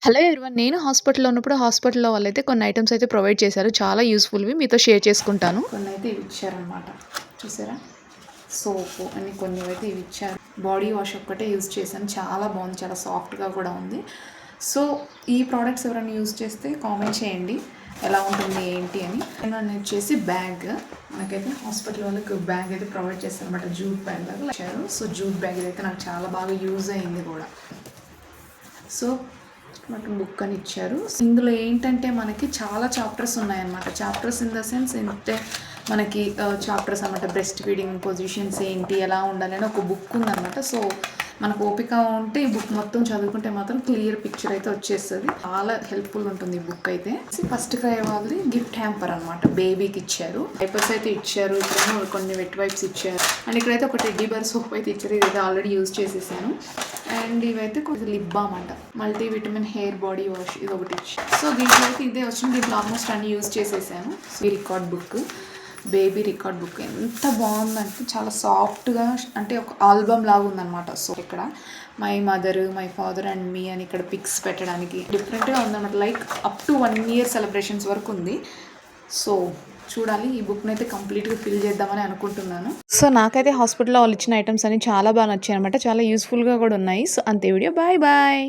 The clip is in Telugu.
Hello everyone. నేను హాస్పిటల్‌లో ఉన్నప్పుడు హాస్పిటల్‌లో వాళ్ళైతే కొన్ని ఐటెమ్స్ అయితే ప్రొవైడ్ చేశారు. చాలా యూజ్‌ఫుల్‌వి మీతో షేర్ చేసుకుంటాను. కొన్నైతే ఇవి ఇచ్చారనమాట. చూసారా? సోపు అని కొన్నివైతే ఇవి ఇచ్చారు. బాడీ వాష్ ఒక్కటే యూజ్ చేశాను. చాలా బాగుంది. చాలా సాఫ్ట్‌గా కూడా ఉంది. సో ఈ ప్రోడక్ట్స్ ఎవరైనా యూజ్ చేస్తే కామెంట్ చేయండి. ఎలా ఉంటుంది ఏంటి అని. నేను వచ్చేసి బ్యాగ్ మనకైతే హాస్పిటల్ వాళ్ళకి బ్యాగ్ అయితే ప్రొవైడ్ చేస్తారనమాట. జూట్ బ్యాగ్ లాగా ఇచ్చారు. సో జూట్ బ్యాగ్ అయితే నాకు చాలా బాగా యూజ్ అయింది కూడా. సో నాకు బుక్ అని ఇచ్చారు. ఇందులో ఏంటంటే మనకి చాలా చాప్టర్స్ ఉన్నాయన్నమాట. చాప్టర్స్ ఇన్ ద సెన్స్ అంటే మనకి చాప్టర్స్ అనమాట. బ్రెస్ట్ ఫీడింగ్ పొజిషన్స్ ఏంటి, ఎలా ఉండాలని ఒక బుక్ ఉందన్నమాట. సో మనకు ఓపిక ఉంటే ఈ బుక్ మొత్తం చదువుకుంటే మాత్రం క్లియర్ పిక్చర్ అయితే వచ్చేస్తుంది. చాలా హెల్ప్ఫుల్ ఉంటుంది ఈ బుక్ అయితే. ఫస్ట్ క్రై వాళ్ళది గిఫ్ట్ హ్యాంపర్ అనమాట. బేబీకి ఇచ్చారు. వైపర్స్ అయితే ఇచ్చారు. ఇక్కడ కొన్ని వెట్ వైప్స్ ఇచ్చారు. అండ్ ఇక్కడైతే ఒక టెడ్డీ బర్ సోప్ అయితే ఇచ్చారు. ఇదైతే ఆల్రెడీ యూజ్ చేసేసాను. అండ్ ఇవైతే కొంచెం లిప్ బామ్ అంట. Multi vitamin hair body wash ఇది ఒకటి ఇచ్చారు. సో దీంట్లో అయితే ఇదే వచ్చింది. దీంట్లో ఆల్మోస్ట్ అన్ని యూజ్ చేసేసాను. ఈ record book, baby record book ఎంత బాగుందంటే చాలా సాఫ్ట్గా, అంటే ఒక ఆల్బమ్ లాగా ఉందన్నమాట. సో ఇక్కడ my mother, my father and me అని ఇక్కడ పిక్స్ పెట్టడానికి డిఫరెంట్గా ఉందన్నమాట. Like up to 1 year celebrations వరకు ఉంది. సో చూడాలి. ఈ బుక్ని అయితే కంప్లీట్గా ఫిల్ చేద్దామని అనుకుంటున్నాను. సో నాకైతే హాస్పిటల్లో వాళ్ళు ఇచ్చిన ఐటమ్స్ అన్ని చాలా బాగా నచ్చాయి అనమాట. చాలా యూస్ఫుల్గా కూడా ఉన్నాయి. సో అంతే వీడియో. Bye bye.